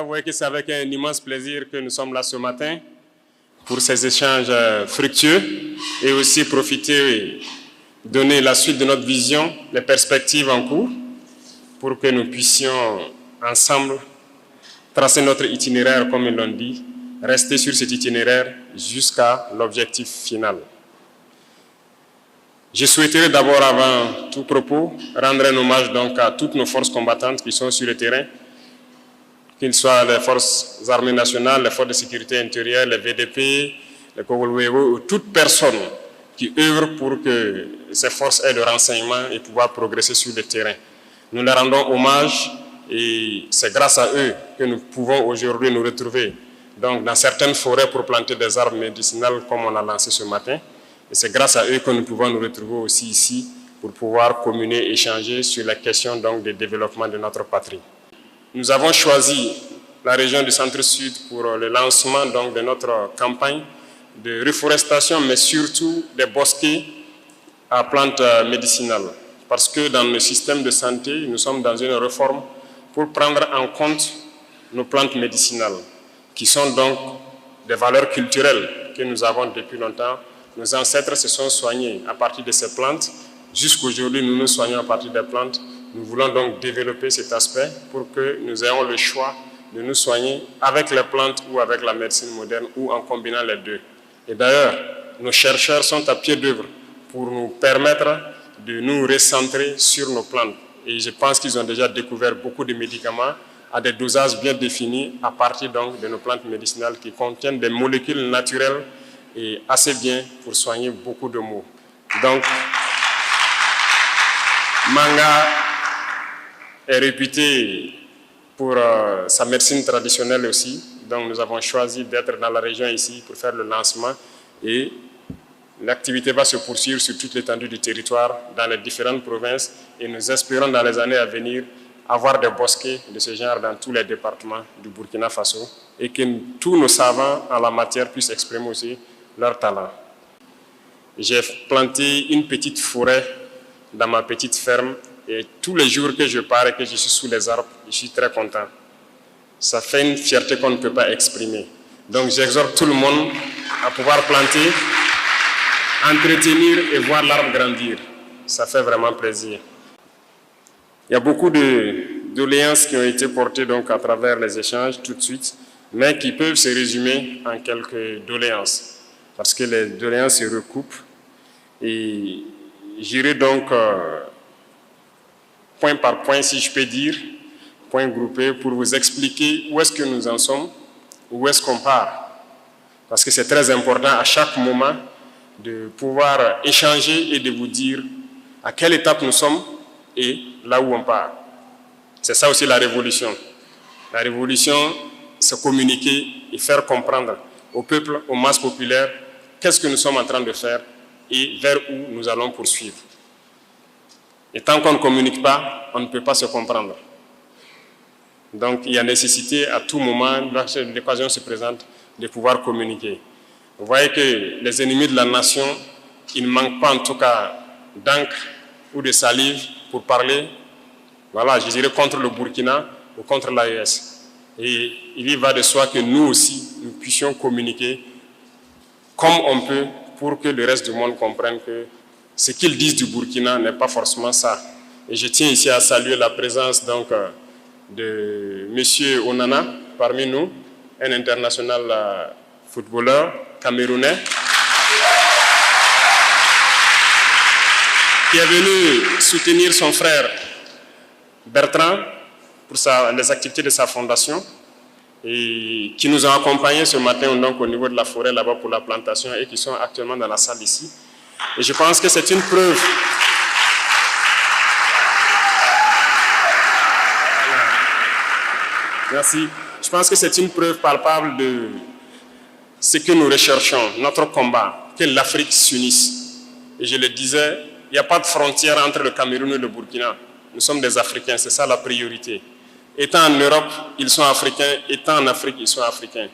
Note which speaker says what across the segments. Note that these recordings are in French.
Speaker 1: vous voyez que c'est avec un immense plaisir que nous sommes là ce matin pour ces échanges fructueux et aussi profiter et donner la suite de notre vision, les perspectives en cours pour que nous puissions ensemble tracer notre itinéraire, comme ils l'ont dit, rester sur cet itinéraire jusqu'à l'objectif final. Je souhaiterais d'abord, avant tout propos, rendre un hommage donc à toutes nos forces combattantes qui sont sur le terrain, qu'ils soient les forces armées nationales, les forces de sécurité intérieure, les VDP, les Kogolwewo, ou toute personne qui œuvre pour que ces forces aient le renseignement et pouvoir progresser sur le terrain. Nous leur rendons hommage et c'est grâce à eux que nous pouvons aujourd'hui nous retrouver donc, dans certaines forêts pour planter des arbres médicinales comme on a lancé ce matin. Et c'est grâce à eux que nous pouvons nous retrouver aussi ici pour pouvoir communier, échanger sur la question donc, du développement de notre patrie. Nous avons choisi la région du Centre-Sud pour le lancement donc, de notre campagne de reforestation, mais surtout des bosquets à plantes médicinales. Parce que dans le système de santé, nous sommes dans une réforme pour prendre en compte nos plantes médicinales, qui sont donc des valeurs culturelles que nous avons depuis longtemps. Nos ancêtres se sont soignés à partir de ces plantes. Jusqu'aujourd'hui, nous nous soignons à partir des plantes. Nous voulons donc développer cet aspect pour que nous ayons le choix de nous soigner avec les plantes ou avec la médecine moderne ou en combinant les deux. Et d'ailleurs, nos chercheurs sont à pied d'œuvre pour nous permettre de nous recentrer sur nos plantes. Et je pense qu'ils ont déjà découvert beaucoup de médicaments à des dosages bien définis à partir donc de nos plantes médicinales qui contiennent des molécules naturelles et assez bien pour soigner beaucoup de maux. Donc, Manga est réputé pour sa médecine traditionnelle aussi. Donc, nous avons choisi d'être dans la région ici pour faire le lancement et l'activité va se poursuivre sur toute l'étendue du territoire, dans les différentes provinces et nous espérons dans les années à venir avoir des bosquets de ce genre dans tous les départements du Burkina Faso et que tous nos savants en la matière puissent exprimer aussi leur talent. J'ai planté une petite forêt dans ma petite ferme et tous les jours que je pars et que je suis sous les arbres, je suis très content. Ça fait une fierté qu'on ne peut pas exprimer. Donc j'exhorte tout le monde à pouvoir planter, entretenir et voir l'arbre grandir. Ça fait vraiment plaisir. Il y a beaucoup de doléances qui ont été portées donc à travers les échanges tout de suite, mais qui peuvent se résumer en quelques doléances, parce que les doléances se recoupent. Et j'irai donc point par point, si je peux dire, point groupé, pour vous expliquer où est-ce que nous en sommes, où est-ce qu'on part. Parce que c'est très important à chaque moment de pouvoir échanger et de vous dire à quelle étape nous sommes et là où on part. C'est ça aussi la révolution. La révolution, c'est communiquer et faire comprendre au peuple, aux masses populaires, qu'est-ce que nous sommes en train de faire et vers où nous allons poursuivre. Et tant qu'on ne communique pas, on ne peut pas se comprendre. Donc il y a nécessité à tout moment, lorsque l'occasion se présente, de pouvoir communiquer. Vous voyez que les ennemis de la nation, ils ne manquent pas en tout cas d'encre ou de salive pour parler, voilà, je dirais contre le Burkina ou contre l'AES. Et il y va de soi que nous aussi, nous puissions communiquer comme on peut pour que le reste du monde comprenne que ce qu'ils disent du Burkina n'est pas forcément ça. Et je tiens ici à saluer la présence donc, de M. Onana parmi nous, un international footballeur camerounais, qui est venu soutenir son frère Bertrand pour les activités de sa fondation et qui nous a accompagnés ce matin donc, au niveau de la forêt là-bas pour la plantation et qui sont actuellement dans la salle ici. Et je pense que c'est une preuve. Merci. Je pense que c'est une preuve palpable de ce que nous recherchons, notre combat, que l'Afrique s'unisse. Et je le disais, il n'y a pas de frontière entre le Cameroun et le Burkina. Nous sommes des Africains, c'est ça la priorité. Étant en Europe, ils sont africains. Étant en Afrique, ils sont africains.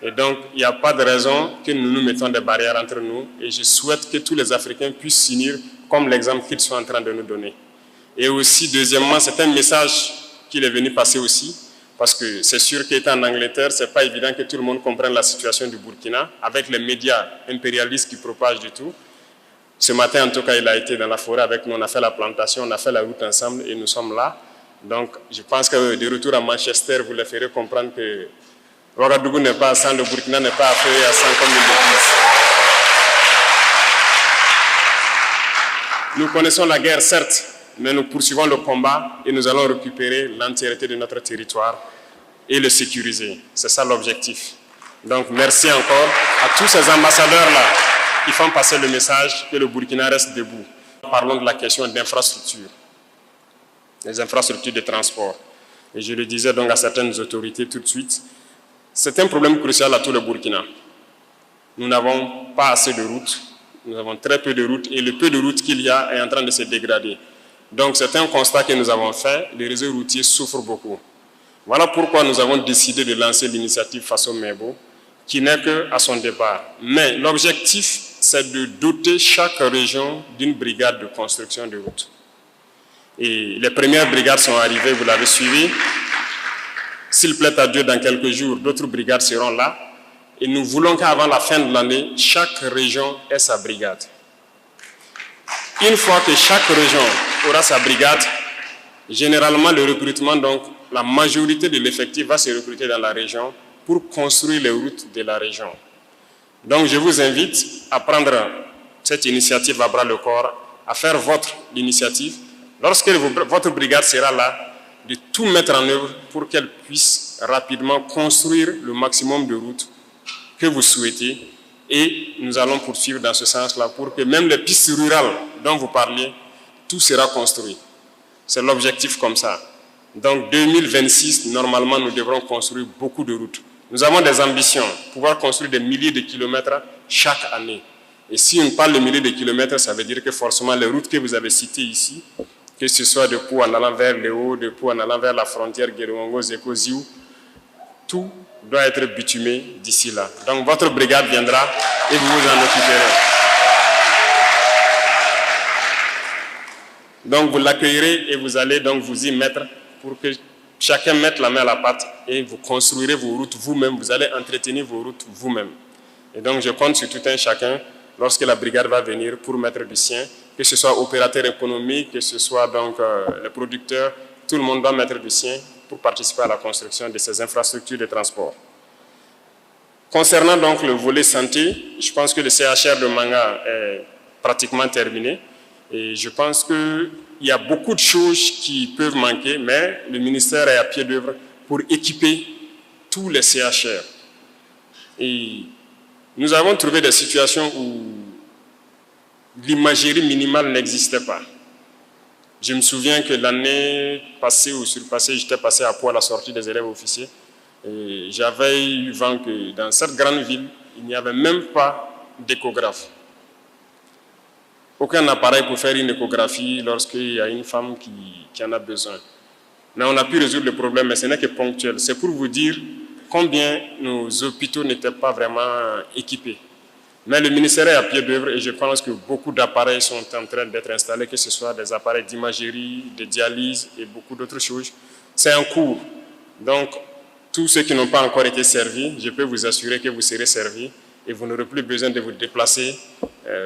Speaker 1: Et donc, il n'y a pas de raison que nous nous mettons des barrières entre nous. Et je souhaite que tous les Africains puissent s'unir comme l'exemple qu'ils sont en train de nous donner. Et aussi, deuxièmement, c'est un message qu'il est venu passer aussi Parce que c'est sûr qu'étant en Angleterre, ce n'est pas évident que tout le monde comprenne la situation du Burkina, avec les médias impérialistes qui propagent du tout. Ce matin, en tout cas, il a été dans la forêt avec nous, on a fait la plantation, on a fait la route ensemble et nous sommes là. Donc, je pense que de retour à Manchester, vous les ferez comprendre que Ouagadougou n'est pas sans, le Burkina n'est pas affairé à 100 comme ils le disent. Nous connaissons la guerre, certes, mais nous poursuivons le combat et nous allons récupérer l'entièreté de notre territoire et le sécuriser. C'est ça l'objectif. Donc, merci encore à tous ces ambassadeurs-là qui font passer le message que le Burkina reste debout. Parlons de la question d'infrastructure, les infrastructures de transport. Et je le disais donc à certaines autorités tout de suite, c'est un problème crucial à tout le Burkina. Nous n'avons pas assez de routes, nous avons très peu de routes et le peu de routes qu'il y a est en train de se dégrader. Donc c'est un constat que nous avons fait, les réseaux routiers souffrent beaucoup. Voilà pourquoi nous avons décidé de lancer l'initiative Faso Mebo, qui n'est qu'à son départ. Mais l'objectif, c'est de doter chaque région d'une brigade de construction de routes. Et les premières brigades sont arrivées, vous l'avez suivi. S'il plaît à Dieu, dans quelques jours, d'autres brigades seront là. Et nous voulons qu'avant la fin de l'année, chaque région ait sa brigade. Une fois que chaque région aura sa brigade, généralement le recrutement, donc la majorité de l'effectif va se recruter dans la région pour construire les routes de la région. Donc je vous invite à prendre cette initiative à bras le corps, à faire votre initiative. Lorsque votre brigade sera là, de tout mettre en œuvre pour qu'elle puisse rapidement construire le maximum de routes que vous souhaitez. Et nous allons poursuivre dans ce sens-là pour que même les pistes rurales dont vous parliez, tout sera construit. C'est l'objectif comme ça. Donc 2026, normalement, nous devrons construire beaucoup de routes. Nous avons des ambitions, pouvoir construire des milliers de kilomètres chaque année. Et si on parle de milliers de kilomètres, ça veut dire que forcément les routes que vous avez citées ici, que ce soit de Pau en allant vers le haut, de Pau en allant vers la frontière Guérouango, Zeko, Ziou, tout doit être bitumé d'ici là. Donc votre brigade viendra et vous vous en occuperez. Donc vous l'accueillerez et vous allez donc vous y mettre pour que chacun mette la main à la pâte et vous construirez vos routes vous-même, vous allez entretenir vos routes vous-même. Et donc je compte sur tout un chacun lorsque la brigade va venir pour mettre du sien, que ce soit opérateur économique, que ce soit donc les producteurs, tout le monde doit mettre du sien pour participer à la construction de ces infrastructures de transport. Concernant donc le volet santé, je pense que le CHR de Manga est pratiquement terminé et je pense qu'il y a beaucoup de choses qui peuvent manquer, mais le ministère est à pied d'œuvre pour équiper tous les CHR. Et nous avons trouvé des situations où l'imagerie minimale n'existait pas. Je me souviens que l'année passée ou surpassée, j'étais passé à Pau à la sortie des élèves officiers. Et j'avais eu vent que dans cette grande ville, il n'y avait même pas d'échographe. Aucun appareil pour faire une échographie lorsqu'il y a une femme qui en a besoin. Mais on a pu résoudre le problème, mais ce n'est que ponctuel. C'est pour vous dire combien nos hôpitaux n'étaient pas vraiment équipés. Mais le ministère est à pied d'œuvre et je pense que beaucoup d'appareils sont en train d'être installés, que ce soit des appareils d'imagerie, de dialyse et beaucoup d'autres choses. C'est en cours. Donc, tous ceux qui n'ont pas encore été servis, je peux vous assurer que vous serez servis et vous n'aurez plus besoin de vous déplacer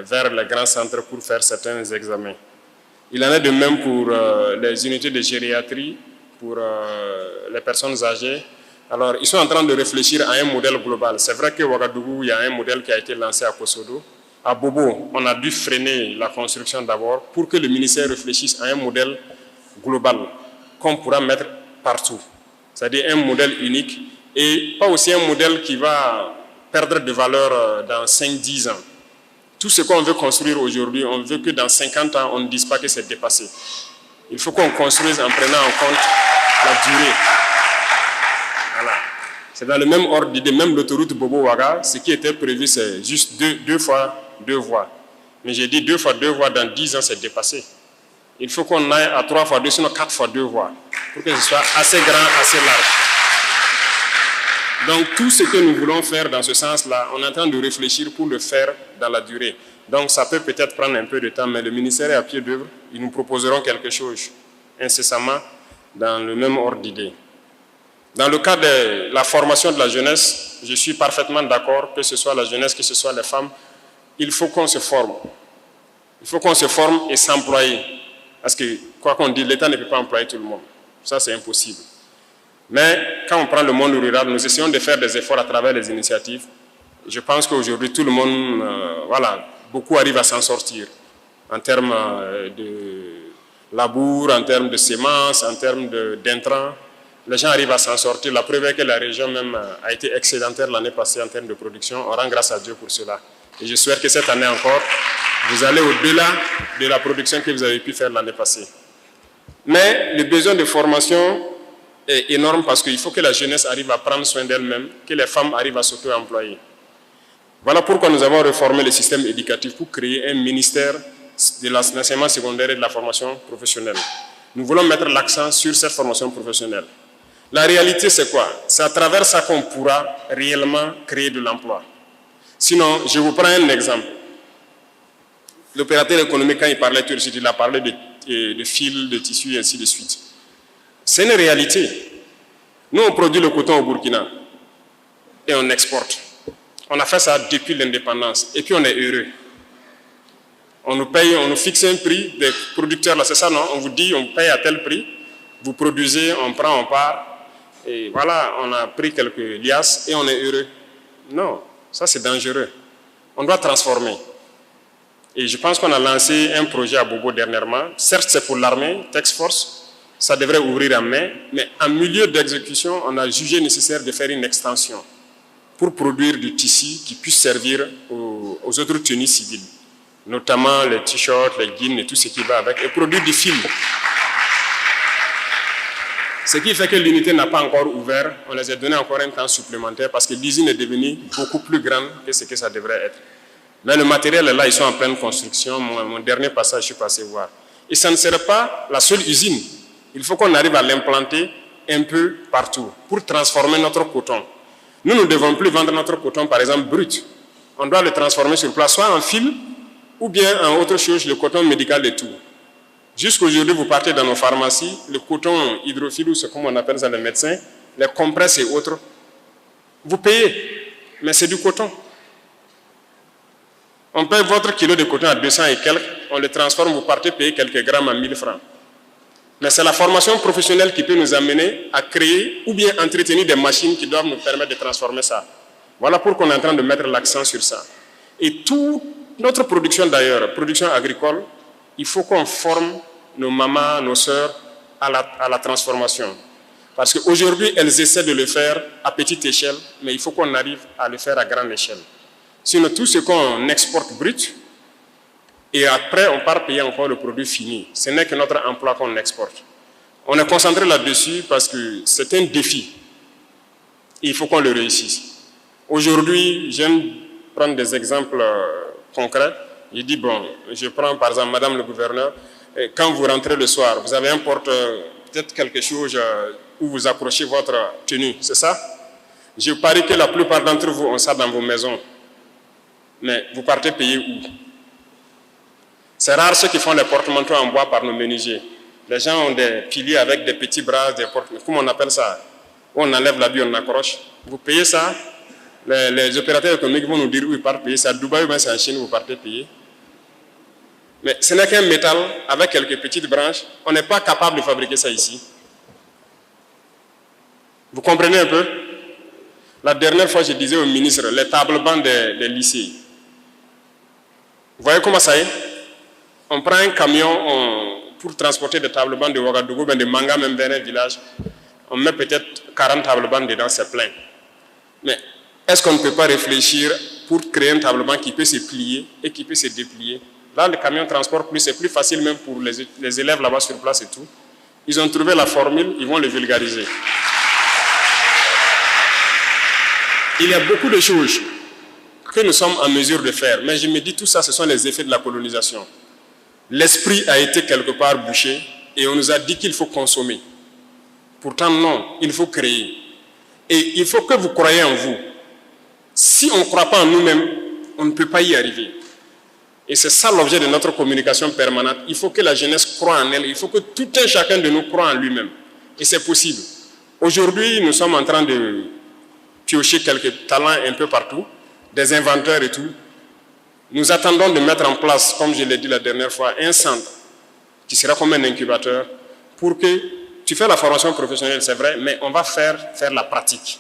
Speaker 1: vers les grands centres pour faire certains examens. Il en est de même pour les unités de gériatrie, pour les personnes âgées. Alors, ils sont en train de réfléchir à un modèle global. C'est vrai qu'à Ouagadougou, il y a un modèle qui a été lancé à Kosodo. À Bobo, on a dû freiner la construction d'abord pour que le ministère réfléchisse à un modèle global qu'on pourra mettre partout. C'est-à-dire un modèle unique et pas aussi un modèle qui va perdre de valeur dans 5-10 ans. Tout ce qu'on veut construire aujourd'hui, on veut que dans 50 ans, on ne dise pas que c'est dépassé. Il faut qu'on construise en prenant en compte la durée. Voilà. C'est dans le même ordre d'idée, même l'autoroute Bobo-Ouaga, ce qui était prévu, c'est juste deux fois 2 voies. Mais j'ai dit 2 fois 2 voies, dans 10 ans, c'est dépassé. Il faut qu'on aille à 3 fois 2, sinon 4 fois 2 voies, pour que ce soit assez grand, assez large. Donc tout ce que nous voulons faire dans ce sens-là, on est en train de réfléchir pour le faire dans la durée. Donc ça peut peut-être prendre un peu de temps, mais le ministère est à pied d'œuvre. Ils nous proposeront quelque chose incessamment dans le même ordre d'idée. Dans le cas de la formation de la jeunesse, je suis parfaitement d'accord, que ce soit la jeunesse, que ce soit les femmes, il faut qu'on se forme. Il faut qu'on se forme et s'employer. Parce que, quoi qu'on dise, l'État ne peut pas employer tout le monde. Ça, c'est impossible. Mais quand on prend le monde rural, nous essayons de faire des efforts à travers les initiatives. Je pense qu'aujourd'hui, tout le monde, voilà, beaucoup arrivent à s'en sortir en termes de labour, en termes de semences, en termes d'intrants. Les gens arrivent à s'en sortir. La preuve est que la région même a été excédentaire l'année passée en termes de production. On rend grâce à Dieu pour cela. Et je souhaite que cette année encore, vous allez au-delà de la production que vous avez pu faire l'année passée. Mais le besoin de formation est énorme parce qu'il faut que la jeunesse arrive à prendre soin d'elle-même, que les femmes arrivent à s'auto-employer. Voilà pourquoi nous avons réformé le système éducatif pour créer un ministère de l'enseignement secondaire et de la formation professionnelle. Nous voulons mettre l'accent sur cette formation professionnelle. La réalité, c'est quoi? C'est à travers ça qu'on pourra réellement créer de l'emploi. Sinon, je vous prends un exemple. L'opérateur économique, quand il parlait tout de suite, il a parlé de fils, de tissus et ainsi de suite. C'est une réalité. Nous, on produit le coton au Burkina et on exporte. On a fait ça depuis l'indépendance et puis on est heureux. On nous paye, on nous fixe un prix des producteurs, là, c'est ça, non? On vous dit, on paye à tel prix, vous produisez, on prend, on part, et voilà, on a pris quelques liasses et on est heureux. Non, ça c'est dangereux. On doit transformer. Et je pense qu'on a lancé un projet à Bobo dernièrement. Certes, c'est pour l'armée, Task Force, ça devrait ouvrir en mai, mais en milieu d'exécution, on a jugé nécessaire de faire une extension pour produire du tissu qui puisse servir aux autres tenues civiles, notamment les t-shirts, les jeans et tout ce qui va avec, et produire du fil. Ce qui fait que l'unité n'a pas encore ouvert, on les a donné encore un temps supplémentaire parce que l'usine est devenue beaucoup plus grande que ce que ça devrait être. Mais le matériel est là, ils sont en pleine construction. Mon dernier passage, je suis passé voir. Et ça ne serait pas la seule usine. Il faut qu'on arrive à l'implanter un peu partout pour transformer notre coton. Nous ne devons plus vendre notre coton, par exemple, brut. On doit le transformer sur place, soit en fil ou bien en autre chose, le coton médical et tout. Jusqu'aujourd'hui, vous partez dans nos pharmacies, le coton hydrophile, ou c'est comme on appelle ça les médecins, les compresses et autres, vous payez, mais c'est du coton. On paye votre kilo de coton à 200 et quelques, on le transforme, vous partez payer quelques grammes à 1000 francs. Mais c'est la formation professionnelle qui peut nous amener à créer ou bien entretenir des machines qui doivent nous permettre de transformer ça. Voilà pourquoi on est en train de mettre l'accent sur ça. Et toute notre production d'ailleurs, production agricole, il faut qu'on forme nos mamans, nos sœurs à la transformation. Parce qu'aujourd'hui, elles essaient de le faire à petite échelle, mais il faut qu'on arrive à le faire à grande échelle. Sinon, tout ce qu'on exporte brut, et après, on part payer encore le produit fini. Ce n'est que notre emploi qu'on exporte. On est concentré là-dessus parce que c'est un défi. Et il faut qu'on le réussisse. Aujourd'hui, j'aime prendre des exemples concrets. Je dis, bon, je prends par exemple Madame le gouverneur, quand vous rentrez le soir, vous avez un porte, peut-être quelque chose où vous accrochez votre tenue, c'est ça? Je parie que la plupart d'entre vous ont ça dans vos maisons. Mais vous partez payer où? C'est rare ceux qui font les porte-manteaux en bois par nos menuisiers. Les gens ont des piliers avec des petits bras, des porte-manteaux, comment on appelle ça? Où on enlève l'habit, on accroche. Vous payez ça, les opérateurs économiques vont nous dire où ils partent payer. C'est à Dubaï ou bien c'est en Chine où vous partez payer. Mais ce n'est qu'un métal avec quelques petites branches. On n'est pas capable de fabriquer ça ici. Vous comprenez un peu? La dernière fois, je disais au ministre, les tables-bancs des lycées. Vous voyez comment ça est? On prend un camion pour transporter des tables-bancs de Ouagadougou, de Manga, même vers un village. On met peut-être 40 tables-bancs dedans, c'est plein. Mais est-ce qu'on ne peut pas réfléchir pour créer un table-banc qui peut se plier et qui peut se déplier? Là, le camion transporte plus, c'est plus facile même pour les élèves là-bas sur place et tout. Ils ont trouvé la formule, ils vont le vulgariser. Il y a beaucoup de choses que nous sommes en mesure de faire, mais je me dis tout ça, ce sont les effets de la colonisation. L'esprit a été quelque part bouché et on nous a dit qu'il faut consommer. Pourtant non, il faut créer. Et il faut que vous croyez en vous. Si on ne croit pas en nous-mêmes, on ne peut pas y arriver. Et c'est ça l'objet de notre communication permanente. Il faut que la jeunesse croie en elle. Il faut que tout un chacun de nous croie en lui-même. Et c'est possible. Aujourd'hui, nous sommes en train de piocher quelques talents un peu partout, des inventeurs et tout. Nous attendons de mettre en place, comme je l'ai dit la dernière fois, un centre qui sera comme un incubateur pour que tu fais la formation professionnelle, c'est vrai, mais on va faire la pratique.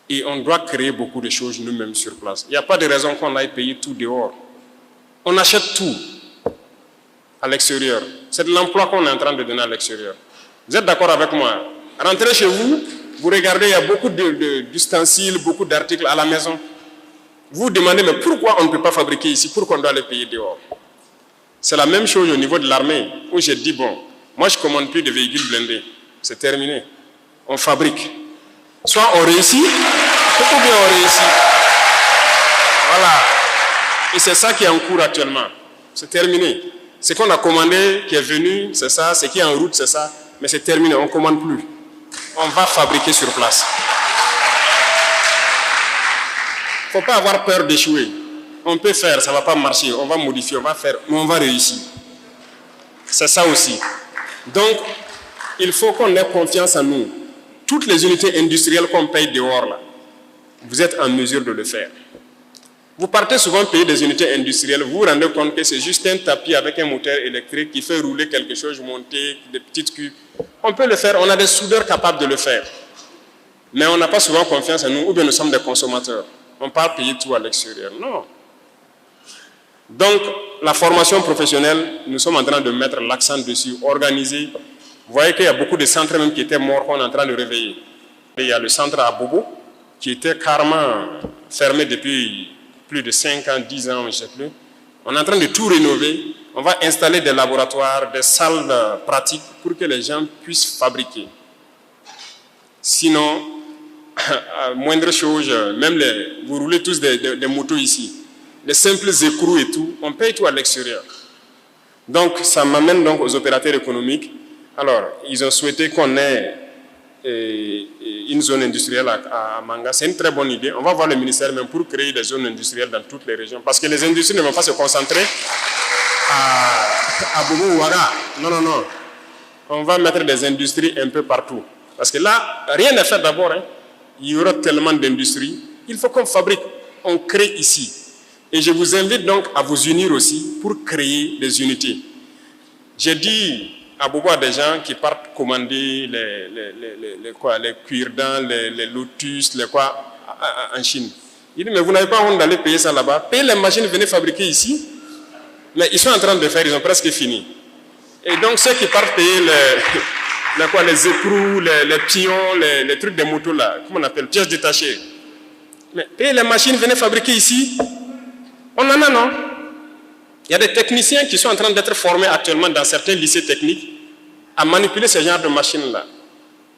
Speaker 1: Et on doit créer beaucoup de choses nous-mêmes sur place. Il n'y a pas de raison qu'on aille payer tout dehors. On achète tout à l'extérieur. C'est de l'emploi qu'on est en train de donner à l'extérieur. Vous êtes d'accord avec moi? Rentrez chez vous, vous regardez, il y a beaucoup d'ustensiles, beaucoup d'articles à la maison. Vous vous demandez, mais pourquoi on ne peut pas fabriquer ici? Pourquoi on doit les payer dehors? C'est la même chose au niveau de l'armée, où j'ai dit, bon, moi je ne commande plus de véhicules blindés. C'est terminé. On fabrique. Soit on réussit, ou bien on réussit. Voilà. Et c'est ça qui est en cours actuellement. C'est terminé. Ce qu'on a commandé, qui est venu, c'est ça. Ce qui est en route, c'est ça. Mais c'est terminé, on ne commande plus. On va fabriquer sur place. Il ne faut pas avoir peur d'échouer. On peut faire, ça ne va pas marcher, on va modifier, on va faire, mais on va réussir. C'est ça aussi. Donc, il faut qu'on ait confiance en nous. Toutes les unités industrielles qu'on paye dehors, là, vous êtes en mesure de le faire. Vous partez souvent payer des unités industrielles, vous vous rendez compte que c'est juste un tapis avec un moteur électrique qui fait rouler quelque chose, monter des petites cubes. On peut le faire, on a des soudeurs capables de le faire. Mais on n'a pas souvent confiance en nous, ou bien nous sommes des consommateurs. On ne peut pas payer tout à l'extérieur. Non. Donc, la formation professionnelle, nous sommes en train de mettre l'accent dessus, organiser. Vous voyez qu'il y a beaucoup de centres même qui étaient morts qu'on est en train de réveiller. Et il y a le centre à Bobo, qui était carrément fermé depuis plus de 5 ans, 10 ans, je ne sais plus. On est en train de tout rénover. On va installer des laboratoires, des salles pratiques pour que les gens puissent fabriquer. Sinon, moindre chose, même vous roulez tous des motos ici. Les simples écrous et tout, on paye tout à l'extérieur. Donc, ça m'amène donc aux opérateurs économiques. Alors, ils ont souhaité qu'on ait une zone industrielle à Manga. C'est une très bonne idée. On va voir le ministère même pour créer des zones industrielles dans toutes les régions. Parce que les industries ne vont pas se concentrer à Bobo ou Ouaga. Non, non, non. On va mettre des industries un peu partout. Parce que là, rien n'est fait d'abord. Hein. Il y aura tellement d'industries. Il faut qu'on fabrique. On crée ici. Et je vous invite donc à vous unir aussi pour créer des unités. J'ai dit à Bobo à des gens qui partent commander les cuirdents, les lotus, les quoi en Chine. Il dit, mais vous n'avez pas honte d'aller payer ça là-bas. Payez les machines, venez fabriquer ici. Mais ils sont en train de faire, ils ont presque fini. Et donc ceux qui partent payer les écrous, les pions, les trucs des motos là, comment on appelle, pièces détachées. Mais payez les machines, venez fabriquer ici. On en a, non? Il y a des techniciens qui sont en train d'être formés actuellement dans certains lycées techniques à manipuler ce genre de machines-là.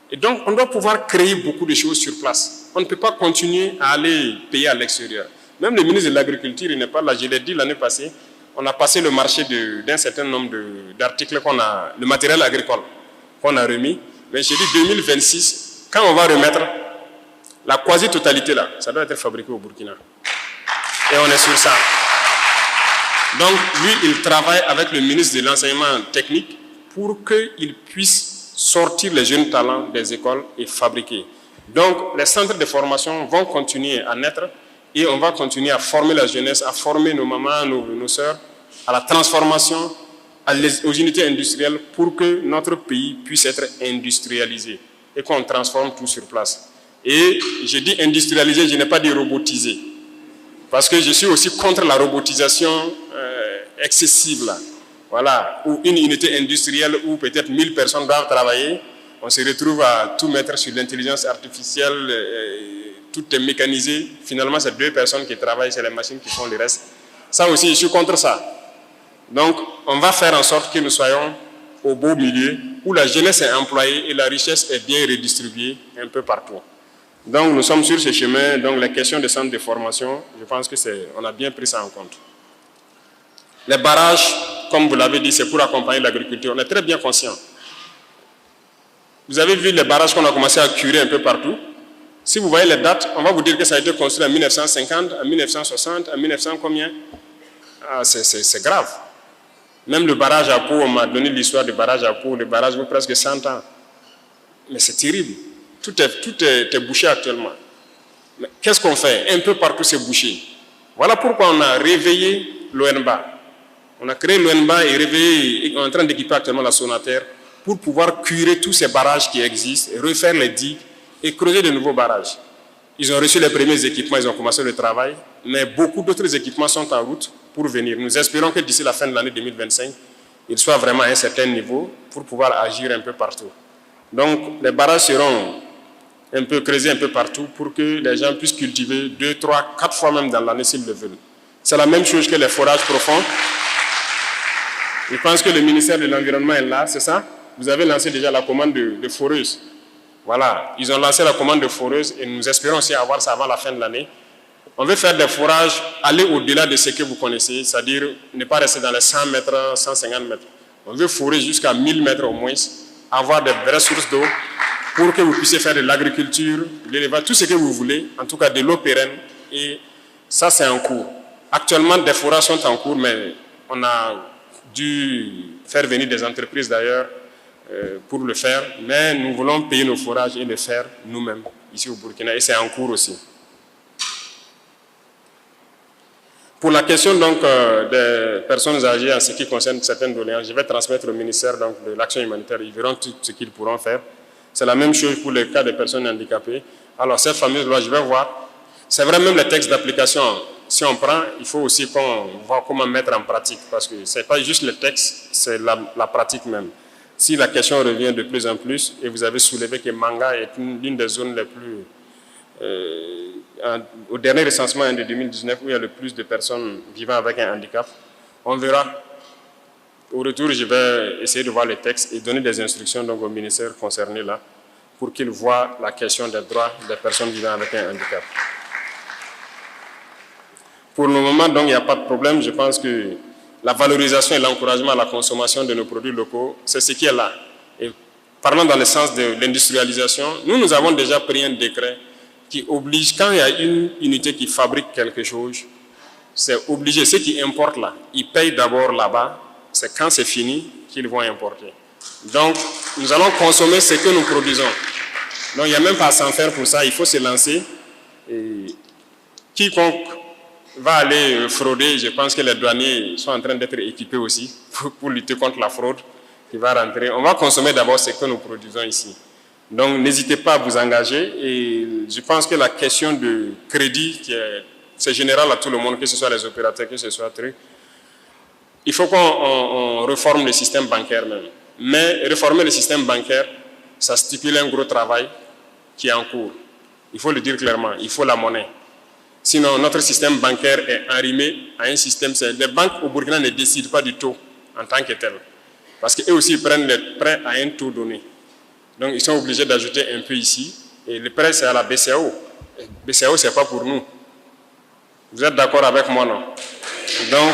Speaker 1: Et donc, on doit pouvoir créer beaucoup de choses sur place. On ne peut pas continuer à aller payer à l'extérieur. Même le ministre de l'Agriculture, il n'est pas là. Je l'ai dit l'année passée, on a passé le marché d'un certain nombre d'articles qu'on a, le matériel agricole qu'on a remis. Mais j'ai dit 2026, quand on va remettre la quasi-totalité là, ça doit être fabriqué au Burkina. Et on est sur ça. Donc, lui, il travaille avec le ministre de l'Enseignement technique pour qu'il puisse sortir les jeunes talents des écoles et fabriquer. Donc, les centres de formation vont continuer à naître et on va continuer à former la jeunesse, à former nos mamans, nos sœurs, à la transformation, aux unités industrielles pour que notre pays puisse être industrialisé et qu'on transforme tout sur place. Et je dis industrialisé, je n'ai pas dit robotisé. Parce que je suis aussi contre la robotisation excessive là. Voilà, où une unité industrielle où peut-être 1000 personnes doivent travailler, on se retrouve à tout mettre sur l'intelligence artificielle, tout est mécanisé. Finalement, c'est 2 personnes qui travaillent, c'est les machines qui font le reste. Ça aussi, je suis contre ça. Donc, on va faire en sorte que nous soyons au beau milieu, où la jeunesse est employée et la richesse est bien redistribuée un peu partout. Donc, nous sommes sur ce chemin. Donc, les questions de centres de formation, je pense qu'on a bien pris ça en compte. Les barrages, comme vous l'avez dit, c'est pour accompagner l'agriculture. On est très bien conscient. Vous avez vu les barrages qu'on a commencé à curer un peu partout. Si vous voyez les dates, on va vous dire que ça a été construit en 1950, en 1960, en 1900 combien? Ah, c'est grave. Même le barrage à Pau, on m'a donné l'histoire du barrage à Pau, le barrage vaut presque 100 ans. Mais c'est terrible. Tout est bouché actuellement. Mais qu'est-ce qu'on fait? Un peu partout c'est bouché. Voilà pourquoi on a réveillé l'ONBA. On a créé l'ONBA et réveillé, on est en train d'équiper actuellement la Sonaterre pour pouvoir curer tous ces barrages qui existent, refaire les digues et creuser de nouveaux barrages. Ils ont reçu les premiers équipements, ils ont commencé le travail, mais beaucoup d'autres équipements sont en route pour venir. Nous espérons que d'ici la fin de l'année 2025, ils soient vraiment à un certain niveau pour pouvoir agir un peu partout. Donc, les barrages seront un peu creusés un peu partout pour que les gens puissent cultiver 2, 3, 4 fois même dans l'année s'ils le veulent. C'est la même chose que les forages profonds. Je pense que le ministère de l'Environnement est là, c'est ça? Vous avez lancé déjà la commande de foreuses. Voilà, ils ont lancé la commande de foreuses et nous espérons aussi avoir ça avant la fin de l'année. On veut faire des forages, aller au-delà de ce que vous connaissez, c'est-à-dire ne pas rester dans les 100 mètres, 150 mètres. On veut forer jusqu'à 1000 mètres au moins, avoir de vraies sources d'eau pour que vous puissiez faire de l'agriculture, de l'élevage, tout ce que vous voulez, en tout cas de l'eau pérenne. Et ça, c'est en cours. Actuellement, des forages sont en cours, mais on a dû faire venir des entreprises d'ailleurs pour le faire, mais nous voulons payer nos forages et le faire nous-mêmes ici au Burkina, et c'est en cours aussi. Pour la question donc des personnes âgées en ce qui concerne certaines doléances, je vais transmettre au ministère donc, de l'Action humanitaire, ils verront tout ce qu'ils pourront faire. C'est la même chose pour le cas des personnes handicapées. Alors cette fameuse loi, je vais voir. C'est vrai, même les textes d'application, si on prend, il faut aussi qu'on voit comment mettre en pratique, parce que ce n'est pas juste le texte, c'est la pratique même. Si la question revient de plus en plus, et vous avez soulevé que Manga est l'une des zones les plus... au dernier recensement de 2019, où il y a le plus de personnes vivant avec un handicap, on verra. Au retour, je vais essayer de voir les textes et donner des instructions donc, au ministère concerné là, pour qu'il voit la question des droits des personnes vivant avec un handicap. Pour le moment, donc, il n'y a pas de problème. Je pense que la valorisation et l'encouragement à la consommation de nos produits locaux, c'est ce qui est là. Et parlant dans le sens de l'industrialisation, nous avons déjà pris un décret qui oblige, quand il y a une unité qui fabrique quelque chose, c'est obligé, ceux qui importent là, ils payent d'abord là-bas, c'est quand c'est fini qu'ils vont importer. Donc, nous allons consommer ce que nous produisons. Donc, il n'y a même pas à s'en faire pour ça, il faut se lancer. Et quiconque va aller frauder, je pense que les douaniers sont en train d'être équipés aussi pour lutter contre la fraude qui va rentrer. On va consommer d'abord ce que nous produisons ici. Donc, n'hésitez pas à vous engager. Et je pense que la question de crédit, c'est général à tout le monde, que ce soit les opérateurs, que ce soit truc. Il faut qu'on réforme le système bancaire même. Mais réformer le système bancaire, ça stipule un gros travail qui est en cours. Il faut le dire clairement, il faut la monnaie. Sinon, notre système bancaire est arrimé à un système... Les banques au Burkina ne décident pas du taux en tant que tel. Parce qu'eux aussi ils prennent les prêts à un taux donné. Donc, ils sont obligés d'ajouter un peu ici. Et le prêt, c'est à la BCAO. BCAO, ce n'est pas pour nous. Vous êtes d'accord avec moi, non? Donc,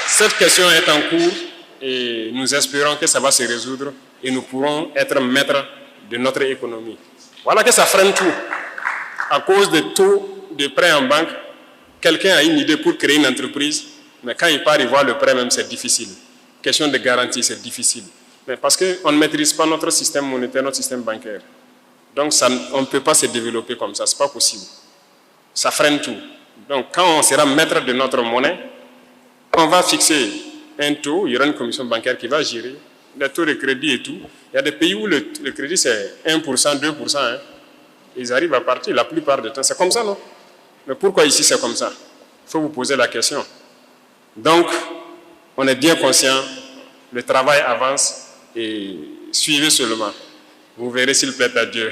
Speaker 1: cette question est en cours et nous espérons que ça va se résoudre et nous pourrons être maîtres de notre économie. Voilà que ça freine tout. À cause des taux de prêt en banque, quelqu'un a une idée pour créer une entreprise, mais quand il part, il voit le prêt même, c'est difficile. Question de garantie, c'est difficile. Mais parce qu'on ne maîtrise pas notre système monétaire, notre système bancaire. Donc, on ne peut pas se développer comme ça, ce n'est pas possible. Ça freine tout. Donc, quand on sera maître de notre monnaie, on va fixer un taux, il y aura une commission bancaire qui va gérer les taux de crédit et tout. Il y a des pays où le crédit c'est 1%, 2%. Hein. Ils arrivent à partir la plupart du temps. C'est comme ça, non? Mais pourquoi ici c'est comme ça? Il faut vous poser la question. Donc, on est bien conscient, le travail avance et suivez seulement. Vous verrez s'il plaît à Dieu.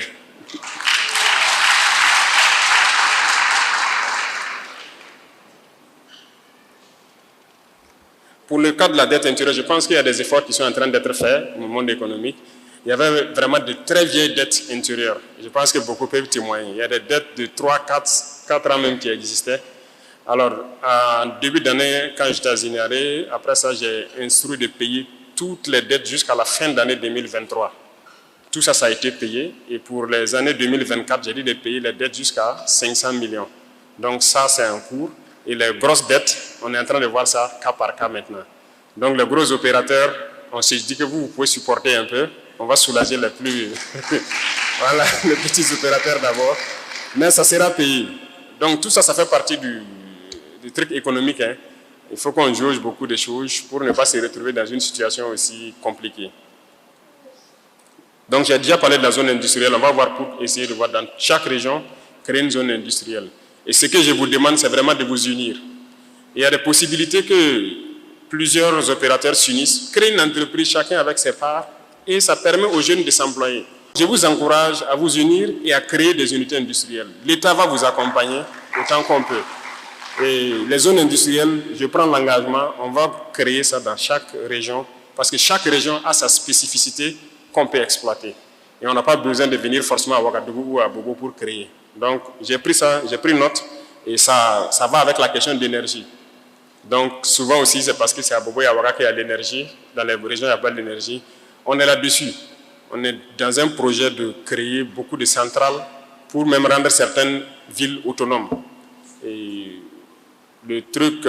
Speaker 1: Pour le cas de la dette intérieure, je pense qu'il y a des efforts qui sont en train d'être faits au monde économique. Il y avait vraiment de très vieilles dettes intérieures. Je pense que beaucoup peuvent témoigner. Il y a des dettes de 3, 4 ans même qui existaient. Alors, en début d'année, quand j'étais à Ziniaré, après ça, j'ai instruit de payer toutes les dettes jusqu'à la fin d'année 2023. Tout ça, ça a été payé. Et pour les années 2024, j'ai dit de payer les dettes jusqu'à 500 millions. Donc ça, c'est en cours. Et les grosses dettes, on est en train de voir ça cas par cas maintenant. Donc les gros opérateurs, on s'est dit que vous pouvez supporter un peu. On va soulager les plus... voilà, les petits opérateurs d'abord. Mais ça sera payé. Donc tout ça, ça fait partie du truc économique. Hein. Il faut qu'on jauge beaucoup de choses pour ne pas se retrouver dans une situation aussi compliquée. Donc j'ai déjà parlé de la zone industrielle. On va voir pour essayer de voir dans chaque région, créer une zone industrielle. Et ce que je vous demande, c'est vraiment de vous unir. Il y a des possibilités que plusieurs opérateurs s'unissent, créent une entreprise chacun avec ses parts et ça permet aux jeunes de s'employer. Je vous encourage à vous unir et à créer des unités industrielles. L'État va vous accompagner autant qu'on peut. Et les zones industrielles, je prends l'engagement, on va créer ça dans chaque région parce que chaque région a sa spécificité qu'on peut exploiter. Et on n'a pas besoin de venir forcément à Ouagadougou ou à Bobo pour créer. Donc j'ai pris ça, j'ai pris note et ça va avec la question d'énergie. Donc souvent aussi c'est parce que c'est à Bobo et à Ouaga qu'il y a l'énergie, dans les régions il n'y a pas d'énergie. On est là-dessus. On est dans un projet de créer beaucoup de centrales pour même rendre certaines villes autonomes. Et le truc,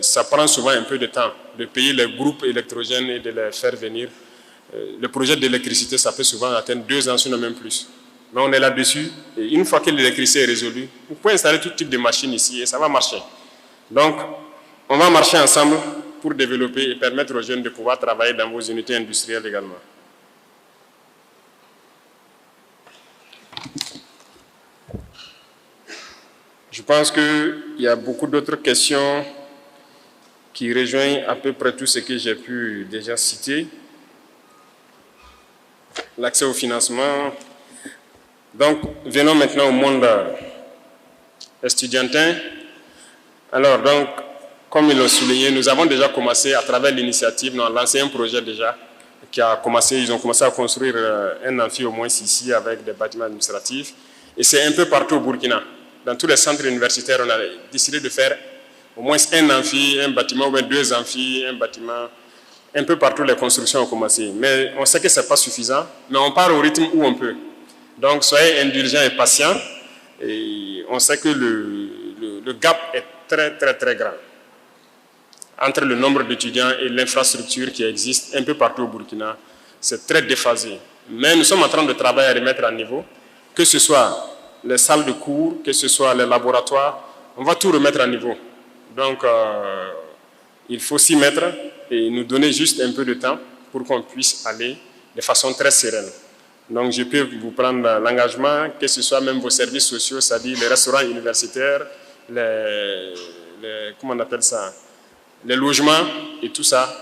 Speaker 1: ça prend souvent un peu de temps de payer les groupes électrogènes et de les faire venir. Le projet d'électricité, ça peut souvent atteindre 2 ans, sinon même plus. Mais on est là-dessus. Et une fois que l'électricité est résolue, vous pouvez installer tout type de machines ici et ça va marcher. Donc, on va marcher ensemble pour développer et permettre aux jeunes de pouvoir travailler dans vos unités industrielles également. Je pense qu'il y a beaucoup d'autres questions qui rejoignent à peu près tout ce que j'ai pu déjà citer. L'accès au financement. Donc, venons maintenant au monde estudiantin. Alors, donc, comme ils l'ont souligné, nous avons déjà commencé à travers l'initiative, nous avons lancé un projet déjà qui a commencé, ils ont commencé à construire un amphi au moins ici avec des bâtiments administratifs. Et c'est un peu partout au Burkina. Dans tous les centres universitaires, on a décidé de faire au moins un amphi, un bâtiment ou 2 amphis, un bâtiment. Un peu partout, les constructions ont commencé. Mais on sait que ce n'est pas suffisant, mais on part au rythme où on peut. Donc, soyez indulgents et patients. Et on sait que le gap est très, très, très grand entre le nombre d'étudiants et l'infrastructure qui existe un peu partout au Burkina. C'est très déphasé. Mais nous sommes en train de travailler à remettre à niveau, que ce soit les salles de cours, que ce soit les laboratoires, on va tout remettre à niveau. Donc, il faut s'y mettre et nous donner juste un peu de temps pour qu'on puisse aller de façon très sereine. Donc, je peux vous prendre l'engagement, que ce soit même vos services sociaux, c'est-à-dire les restaurants universitaires, comment on appelle ça, les logements et tout ça.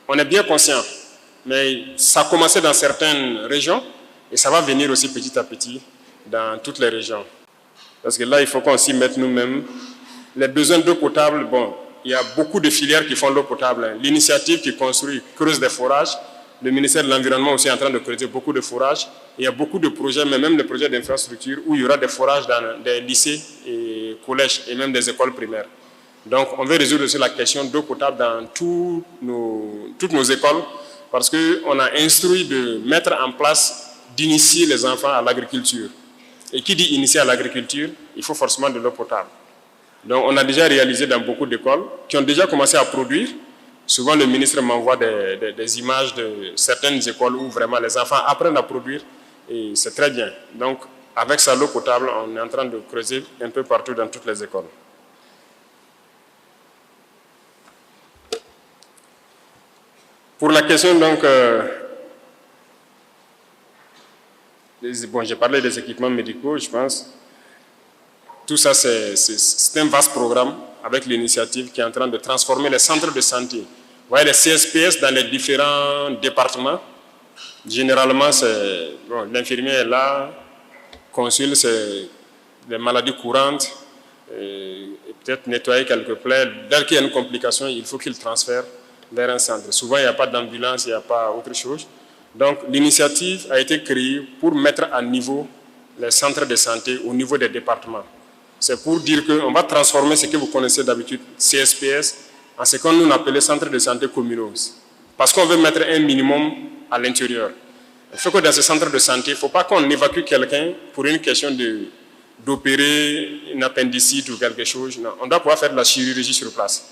Speaker 1: On est bien conscient, mais ça a commencé dans certaines régions et ça va venir aussi petit à petit dans toutes les régions. Parce que là, il faut qu'on s'y mette nous-mêmes. Les besoins d'eau potable, bon, il y a beaucoup de filières qui font l'eau potable. L'initiative qui construit creuse des forages. Le ministère de l'Environnement aussi est en train de creuser beaucoup de forages. Il y a beaucoup de projets, mais même des projets d'infrastructure où il y aura des forages dans des lycées et collèges et même des écoles primaires. Donc, on veut résoudre aussi la question d'eau potable dans toutes nos écoles parce qu'on a instruit de mettre en place, d'initier les enfants à l'agriculture. Et qui dit initier à l'agriculture, il faut forcément de l'eau potable. Donc, on a déjà réalisé dans beaucoup d'écoles qui ont déjà commencé à produire. Souvent, le ministre m'envoie des images de certaines écoles où vraiment les enfants apprennent à produire et c'est très bien. Donc, avec ça, l'eau potable, on est en train de creuser un peu partout dans toutes les écoles. Pour la question, donc, bon, j'ai parlé des équipements médicaux, je pense. Tout ça, c'est un vaste programme avec l'initiative qui est en train de transformer les centres de santé. Vous voyez, les CSPS dans les différents départements, généralement, bon, l'infirmier est là, consulte, c'est des maladies courantes, et peut-être nettoyer quelques plaies. Dès qu'il y a une complication, il faut qu'il transfère vers un centre. Souvent, il n'y a pas d'ambulance, il n'y a pas autre chose. Donc, l'initiative a été créée pour mettre à niveau les centres de santé au niveau des départements. C'est pour dire qu'on va transformer ce que vous connaissez d'habitude, CSPS, en ce qu'on appelle centres de santé communaux. Parce qu'on veut mettre un minimum à l'intérieur. Il faut que dans ce centre de santé, il ne faut pas qu'on évacue quelqu'un pour une question d'opérer une appendicite ou quelque chose. Non, on doit pouvoir faire de la chirurgie sur place.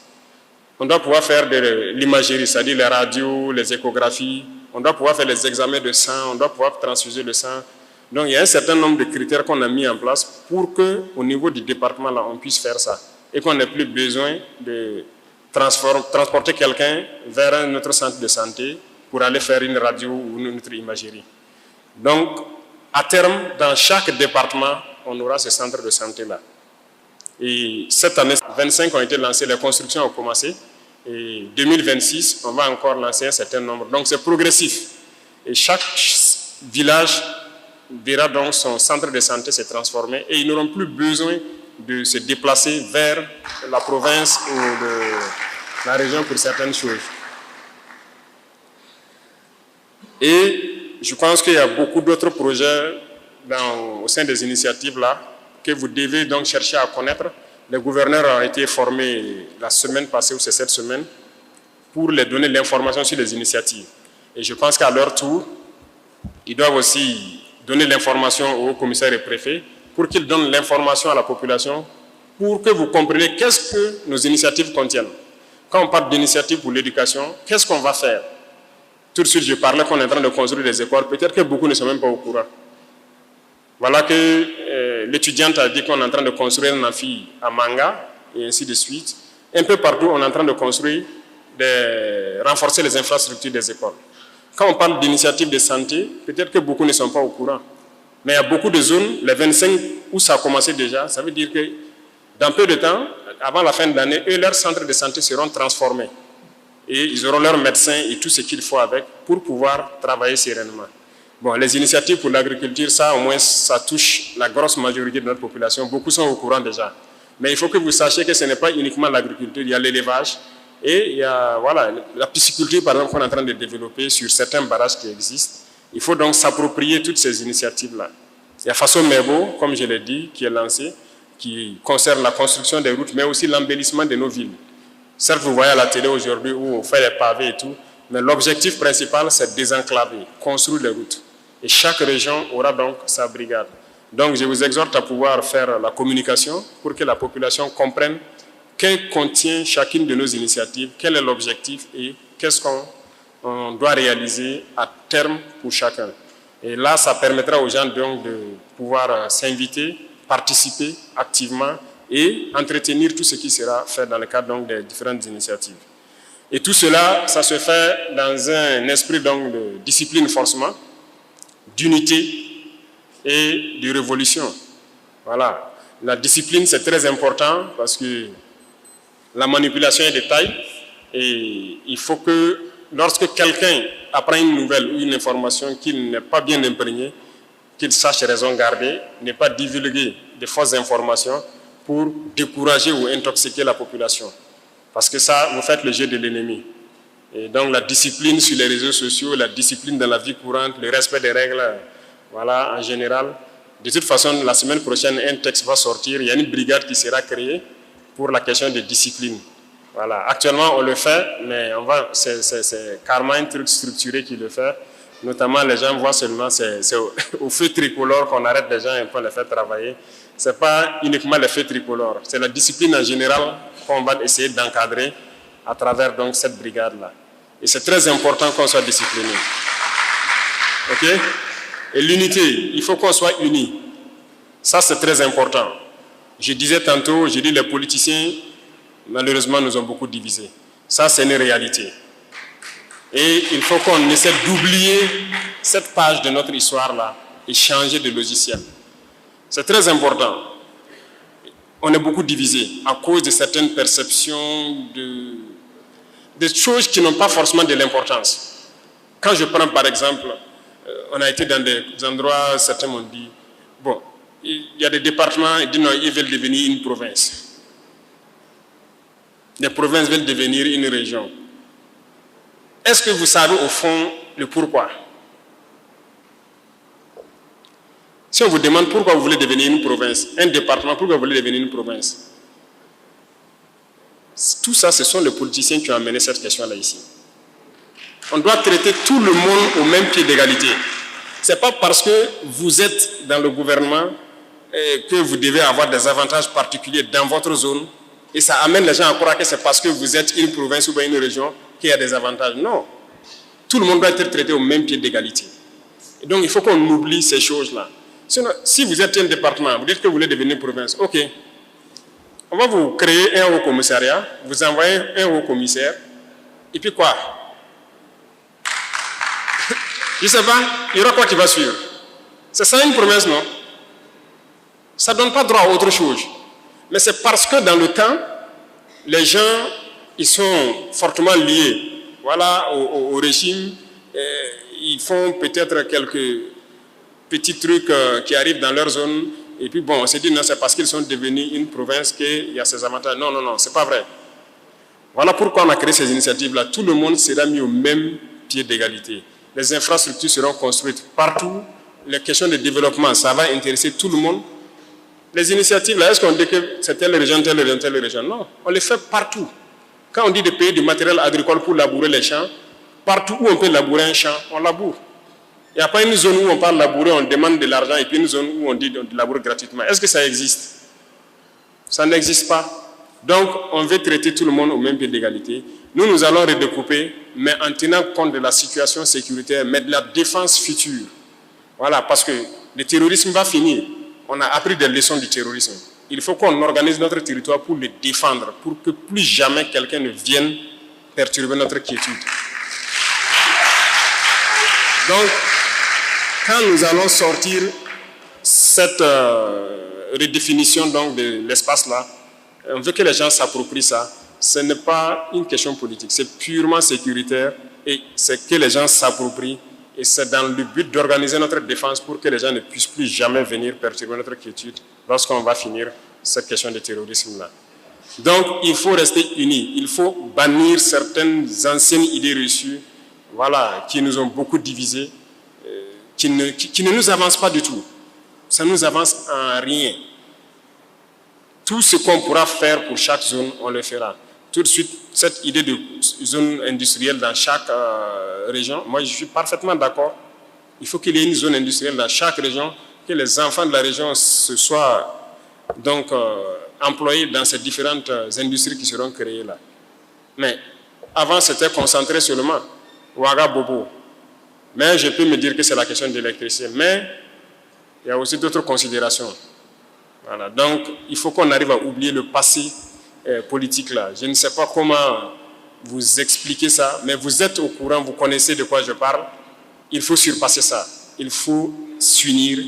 Speaker 1: On doit pouvoir faire de l'imagerie, c'est-à-dire les radios, les échographies, on doit pouvoir faire les examens de sang, on doit pouvoir transfuser le sang. Donc il y a un certain nombre de critères qu'on a mis en place pour qu'au niveau du département, là, on puisse faire ça. Et qu'on n'ait plus besoin de transporter quelqu'un vers un autre centre de santé pour aller faire une radio ou une autre imagerie. Donc, à terme, dans chaque département, on aura ce centre de santé-là. Et cette année, 25 ont été lancés, les constructions ont commencé. Et 2026, on va encore lancer un certain nombre. Donc, c'est progressif. Et chaque village verra donc son centre de santé se transformer et ils n'auront plus besoin de se déplacer vers la province ou la région pour certaines choses. Et je pense qu'il y a beaucoup d'autres projets au sein des initiatives là que vous devez donc chercher à connaître. Les gouverneurs ont été formés la semaine passée ou c'est cette semaine pour les donner l'information sur les initiatives. Et je pense qu'à leur tour, ils doivent aussi donner l'information aux commissaires et préfets pour qu'ils donnent l'information à la population pour que vous compreniez qu'est-ce que nos initiatives contiennent. Quand on parle d'initiatives pour l'éducation, qu'est-ce qu'on va faire? Tout de suite, je parlais qu'on est en train de construire des écoles. Peut-être que beaucoup ne sont même pas au courant. Voilà que l'étudiante a dit qu'on est en train de construire un amphi à Manga et ainsi de suite. Un peu partout, on est en train de construire, renforcer les infrastructures des écoles. Quand on parle d'initiatives de santé, peut-être que beaucoup ne sont pas au courant. Mais il y a beaucoup de zones, les 25 où ça a commencé déjà, ça veut dire que dans peu de temps, avant la fin de l'année, leurs centres de santé seront transformés. Et ils auront leurs médecins et tout ce qu'il faut avec pour pouvoir travailler sereinement. Bon, les initiatives pour l'agriculture, ça au moins, ça touche la grosse majorité de notre population. Beaucoup sont au courant déjà. Mais il faut que vous sachiez que ce n'est pas uniquement l'agriculture, il y a l'élevage. Et il y a la pisciculture, par exemple, qu'on est en train de développer sur certains barrages qui existent. Il faut donc s'approprier toutes ces initiatives-là. Il y a Faso Mebo, comme je l'ai dit, qui est lancé, qui concerne la construction des routes, mais aussi l'embellissement de nos villes. Certes, vous voyez à la télé aujourd'hui où on fait les pavés et tout, mais l'objectif principal, c'est de désenclaver, construire les routes. Et chaque région aura donc sa brigade. Donc, je vous exhorte à pouvoir faire la communication pour que la population comprenne que contient chacune de nos initiatives, quel est l'objectif et qu'est-ce qu'on doit réaliser à terme pour chacun. Et là, ça permettra aux gens donc de pouvoir s'inviter, participer activement et entretenir tout ce qui sera fait dans le cadre donc des différentes initiatives. Et tout cela, ça se fait dans un esprit donc de discipline forcément, d'unité et de révolution. Voilà. La discipline, c'est très important parce que la manipulation est de taille et il faut que lorsque quelqu'un apprend une nouvelle ou une information qu'il n'est pas bien imprégné, qu'il sache raison garder, ne pas divulguer de fausses informations pour décourager ou intoxiquer la population. Parce que ça, vous faites le jeu de l'ennemi. Et donc la discipline sur les réseaux sociaux, la discipline dans la vie courante, le respect des règles, voilà, en général. De toute façon, la semaine prochaine, un texte va sortir, il y a une brigade qui sera créée pour la question de discipline. Voilà. Actuellement, on le fait, mais c'est carrément un truc structuré qui le fait. Notamment, les gens voient seulement, c'est au feu tricolore qu'on arrête les gens et qu'on les fait travailler. Ce n'est pas uniquement le feu tricolore, c'est la discipline en général qu'on va essayer d'encadrer à travers donc, cette brigade-là. Et c'est très important qu'on soit discipliné. OK? Et l'unité, il faut qu'on soit unis. Ça, c'est très important. Je disais tantôt, j'ai dit les politiciens, malheureusement, nous ont beaucoup divisés. Ça, c'est une réalité. Et il faut qu'on essaie d'oublier cette page de notre histoire-là et changer de logiciel. C'est très important. On est beaucoup divisés à cause de certaines perceptions, de choses qui n'ont pas forcément de l'importance. Quand je prends par exemple, on a été dans des endroits, certains m'ont dit, bon, il y a des départements, ils disent non, ils veulent devenir une province. Les provinces veulent devenir une région. Est-ce que vous savez au fond le pourquoi? Si on vous demande pourquoi vous voulez devenir une province, un département, pourquoi vous voulez devenir une province? Tout ça, ce sont les politiciens qui ont amené cette question-là ici. On doit traiter tout le monde au même pied d'égalité. Ce n'est pas parce que vous êtes dans le gouvernement que vous devez avoir des avantages particuliers dans votre zone et ça amène les gens à croire que c'est parce que vous êtes une province ou une région qu'il y a des avantages. Non. Tout le monde doit être traité au même pied d'égalité. Et donc, il faut qu'on oublie ces choses-là. Sinon, si vous êtes un département, vous dites que vous voulez devenir province, ok. On va vous créer un haut commissariat, vous envoyez un haut commissaire, et puis quoi? Je ne sais pas, il y aura quoi qui va suivre? C'est ça une promesse, non? Ça ne donne pas droit à autre chose. Mais c'est parce que dans le temps, les gens, ils sont fortement liés, voilà, au régime. Ils font peut-être quelques petits trucs qui arrivent dans leur zone. Et puis bon, on s'est dit, non, c'est parce qu'ils sont devenus une province qu'il y a ces avantages. Non, non, non, c'est pas vrai. Voilà pourquoi on a créé ces initiatives-là. Tout le monde sera mis au même pied d'égalité. Les infrastructures seront construites partout. Les questions de développement, ça va intéresser tout le monde. Les initiatives, là, est-ce qu'on dit que c'est telle région, telle région, telle région? Non, on les fait partout. Quand on dit de payer du matériel agricole pour labourer les champs, partout où on peut labourer un champ, on laboure. Il n'y a pas une zone où on parle labourer, on demande de l'argent, et puis une zone où on dit de labourer gratuitement. Est-ce que ça existe? Ça n'existe pas. Donc, on veut traiter tout le monde au même pied d'égalité. Nous allons redécouper, mais en tenant compte de la situation sécuritaire, mais de la défense future. Voilà, parce que le terrorisme va finir. On a appris des leçons du terrorisme. Il faut qu'on organise notre territoire pour le défendre, pour que plus jamais quelqu'un ne vienne perturber notre quiétude. Donc, quand nous allons sortir cette redéfinition donc, de l'espace-là, on veut que les gens s'approprient ça. Ce n'est pas une question politique, c'est purement sécuritaire et c'est que les gens s'approprient. Et c'est dans le but d'organiser notre défense pour que les gens ne puissent plus jamais venir perturber notre quiétude lorsqu'on va finir cette question de terrorisme-là. Donc, il faut rester unis. Il faut bannir certaines anciennes idées reçues, voilà, qui nous ont beaucoup divisés, qui ne nous avancent pas du tout. Ça ne nous avance en rien. Tout ce qu'on pourra faire pour chaque zone, on le fera. Tout de suite, cette idée de zone industrielle dans chaque région, moi je suis parfaitement d'accord. Il faut qu'il y ait une zone industrielle dans chaque région, que les enfants de la région se soient donc employés dans ces différentes industries qui seront créées là. Mais avant, c'était concentré seulement Ouaga Bobo. Mais je peux me dire que c'est la question de l'électricité. Mais il y a aussi d'autres considérations. Voilà. Donc, il faut qu'on arrive à oublier le passé politique là. Je ne sais pas comment vous expliquer ça, mais vous êtes au courant, vous connaissez de quoi je parle. Il faut surpasser ça. Il faut s'unir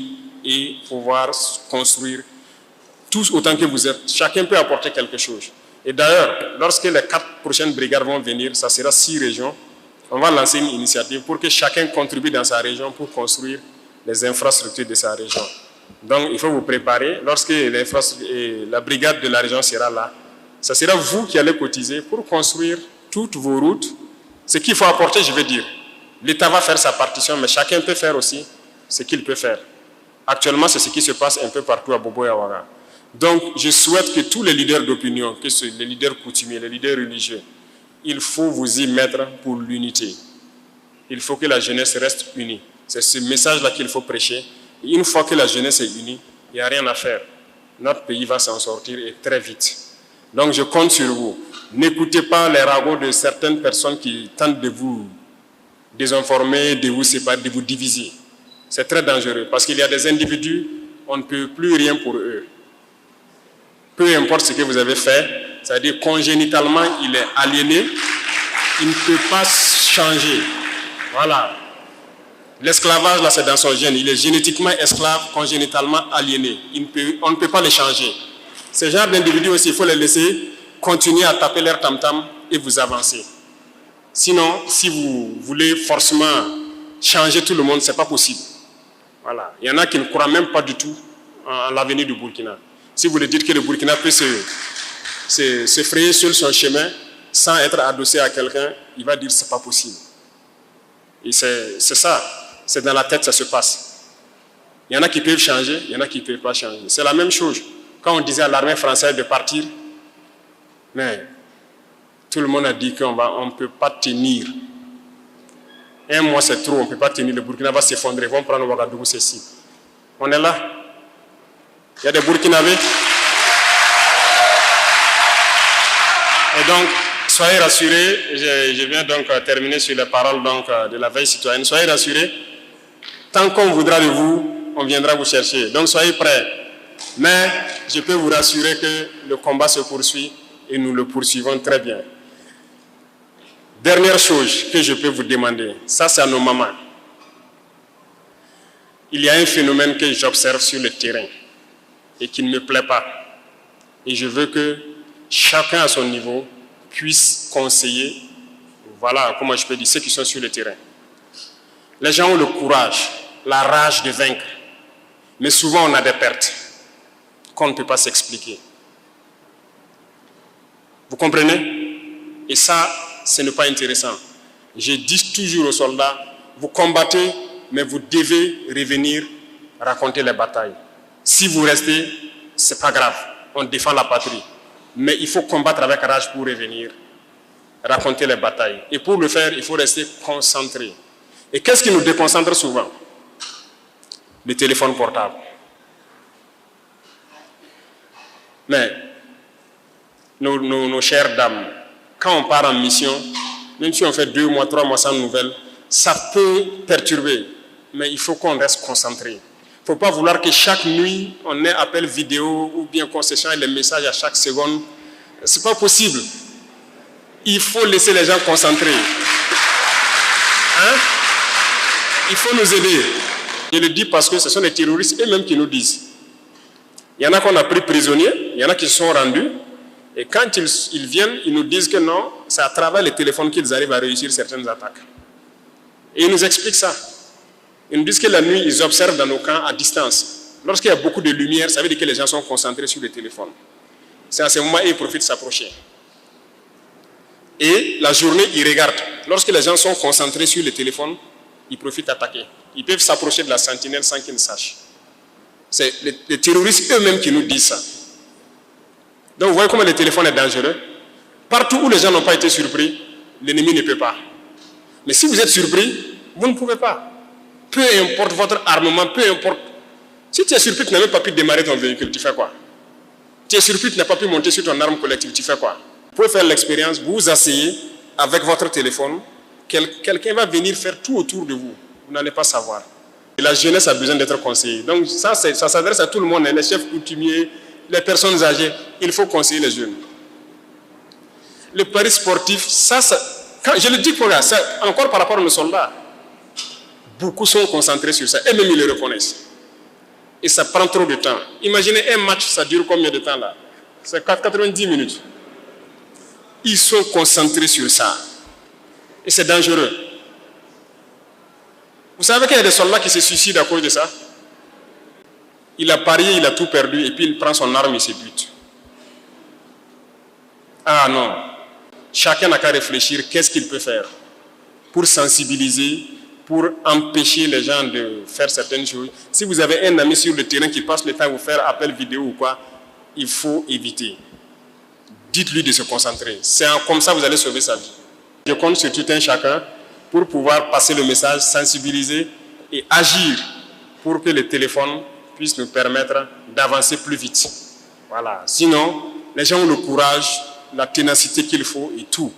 Speaker 1: et pouvoir construire tous autant que vous êtes. Chacun peut apporter quelque chose. Et d'ailleurs, lorsque les 4 prochaines brigades vont venir, ça sera 6 régions, on va lancer une initiative pour que chacun contribue dans sa région pour construire les infrastructures de sa région. Donc, il faut vous préparer. Lorsque la brigade de la région sera là, ce sera vous qui allez cotiser pour construire toutes vos routes. Ce qu'il faut apporter, je veux dire, l'État va faire sa partition, mais chacun peut faire aussi ce qu'il peut faire. Actuellement, c'est ce qui se passe un peu partout à Bobo et à Ouaga. Donc, je souhaite que tous les leaders d'opinion, que ce les leaders coutumiers, les leaders religieux, il faut vous y mettre pour l'unité. Il faut que la jeunesse reste unie. C'est ce message-là qu'il faut prêcher. Et une fois que la jeunesse est unie, il n'y a rien à faire. Notre pays va s'en sortir et très vite. Donc je compte sur vous. N'écoutez pas les ragots de certaines personnes qui tentent de vous désinformer, de vous séparer, de vous diviser. C'est très dangereux parce qu'il y a des individus, on ne peut plus rien pour eux. Peu importe ce que vous avez fait, c'est-à-dire congénitalement, il est aliéné, il ne peut pas changer. Voilà. L'esclavage, là, c'est dans son gène. Il est génétiquement esclave, congénitalement aliéné. On ne peut pas les changer. Ces genres d'individus aussi, il faut les laisser continuer à taper leur tam-tam et vous avancer. Sinon, si vous voulez forcément changer tout le monde, ce n'est pas possible. Voilà. Il y en a qui ne croient même pas du tout en l'avenir du Burkina. Si vous lui dites que le Burkina peut se frayer seul son chemin sans être adossé à quelqu'un, il va dire que ce n'est pas possible. Et c'est ça. C'est dans la tête que ça se passe. Il y en a qui peuvent changer, il y en a qui ne peuvent pas changer. C'est la même chose. Quand on disait à l'armée française de partir, mais tout le monde a dit qu'on ne peut pas tenir. Un mois c'est trop, on ne peut pas tenir. Le Burkina va s'effondrer, ils vont prendre Ouagadougou, c'est ici. On est là. Il y a des Burkinabés. Et donc, soyez rassurés, je viens donc terminer sur les paroles donc, de la veille citoyenne. Soyez rassurés, tant qu'on voudra de vous, on viendra vous chercher. Donc soyez prêts. Mais je peux vous rassurer que le combat se poursuit et nous le poursuivons très bien. Dernière chose que je peux vous demander, ça c'est à nos mamans. Il y a un phénomène que j'observe sur le terrain et qui ne me plaît pas. Et je veux que chacun à son niveau puisse conseiller, voilà comment je peux dire, ceux qui sont sur le terrain. Les gens ont le courage, la rage de vaincre, mais souvent on a des pertes qu'on ne peut pas s'expliquer. Vous comprenez? Et ça, ce n'est pas intéressant. Je dis toujours aux soldats, vous combattez, mais vous devez revenir raconter les batailles. Si vous restez, ce n'est pas grave, on défend la patrie. Mais il faut combattre avec rage pour revenir raconter les batailles. Et pour le faire, il faut rester concentré. Et qu'est-ce qui nous déconcentre souvent? Le téléphone portable. Mais nos chères dames, quand on part en mission, même si on fait 2 mois, 3 mois sans nouvelles, ça peut perturber. Mais il faut qu'on reste concentré. Il ne faut pas vouloir que chaque nuit, on ait appel vidéo ou bien qu'on s'échange les messages à chaque seconde. Ce n'est pas possible. Il faut laisser les gens concentrés. Hein? Il faut nous aider. Je le dis parce que ce sont les terroristes eux-mêmes qui nous disent. Il y en a qu'on a pris prisonniers, il y en a qui se sont rendus. Et quand ils viennent, ils nous disent que non, c'est à travers les téléphones qu'ils arrivent à réussir certaines attaques. Et ils nous expliquent ça. Ils nous disent que la nuit, ils observent dans nos camps à distance. Lorsqu'il y a beaucoup de lumière, ça veut dire que les gens sont concentrés sur le téléphone. C'est à ce moment où ils profitent de s'approcher. Et la journée, ils regardent. Lorsque les gens sont concentrés sur le téléphone, ils profitent d'attaquer. Ils peuvent s'approcher de la sentinelle sans qu'ils ne sachent. C'est les terroristes eux-mêmes qui nous disent ça. Donc vous voyez comment le téléphone est dangereux. Partout où les gens n'ont pas été surpris, l'ennemi ne peut pas. Mais si vous êtes surpris, vous ne pouvez pas. Peu importe votre armement, peu importe. Si tu es surpris, tu n'as même pas pu démarrer ton véhicule, tu fais quoi? Tu es surpris, tu n'as pas pu monter sur ton arme collective, tu fais quoi? Vous pouvez faire l'expérience, vous vous asseyez avec votre téléphone, quelqu'un va venir faire tout autour de vous. Vous n'allez pas savoir. Et la jeunesse a besoin d'être conseillée. Donc ça s'adresse à tout le monde, les chefs coutumiers, les personnes âgées. Il faut conseiller les jeunes. Le pari sportif, quand je le dis pour là, encore par rapport à nos soldats, beaucoup sont concentrés sur ça, et même ils le reconnaissent. Et ça prend trop de temps. Imaginez un match, ça dure combien de temps là? C'est 90 minutes. Ils sont concentrés sur ça. Et c'est dangereux. Vous savez qu'il y a des soldats qui se suicident à cause de ça? Il a parié, il a tout perdu, et puis il prend son arme et se bute. Ah non. Chacun n'a qu'à réfléchir qu'est-ce qu'il peut faire pour sensibiliser, pour empêcher les gens de faire certaines choses. Si vous avez un ami sur le terrain qui passe le temps à vous faire appel vidéo ou quoi, il faut éviter. Dites-lui de se concentrer. C'est comme ça que vous allez sauver sa vie. Je compte sur tout un chacun pour pouvoir passer le message, sensibiliser et agir pour que le téléphone puisse nous permettre d'avancer plus vite. Voilà. Sinon, les gens ont le courage, la ténacité qu'il faut et tout.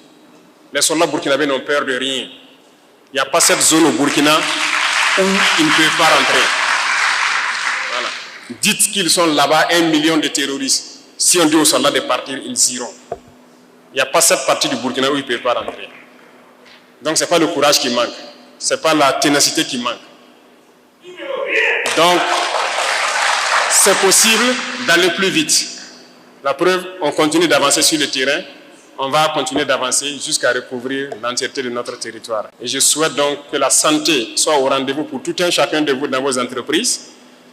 Speaker 1: Les soldats burkinabés n'ont peur de rien. Il n'y a pas cette zone au Burkina où ils ne peuvent pas rentrer. Voilà. Dites qu'ils sont là-bas 1 million de terroristes. Si on dit aux soldats de partir, ils iront. Il n'y a pas cette partie du Burkina où ils ne peuvent pas rentrer. Donc ce n'est pas le courage qui manque. Ce n'est pas la ténacité qui manque. Donc, c'est possible d'aller plus vite. La preuve, on continue d'avancer sur le terrain. On va continuer d'avancer jusqu'à recouvrir l'entièreté de notre territoire. Et je souhaite donc que la santé soit au rendez-vous pour tout un chacun de vous dans vos entreprises.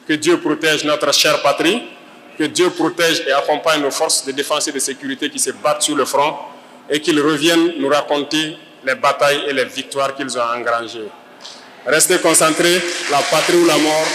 Speaker 1: Que Dieu protège notre chère patrie. Que Dieu protège et accompagne nos forces de défense et de sécurité qui se battent sur le front. Et qu'ils reviennent nous raconter les batailles et les victoires qu'ils ont engrangées. Restez concentrés, la patrie ou la mort.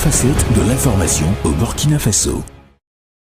Speaker 2: facettes de l'information au Burkina Faso.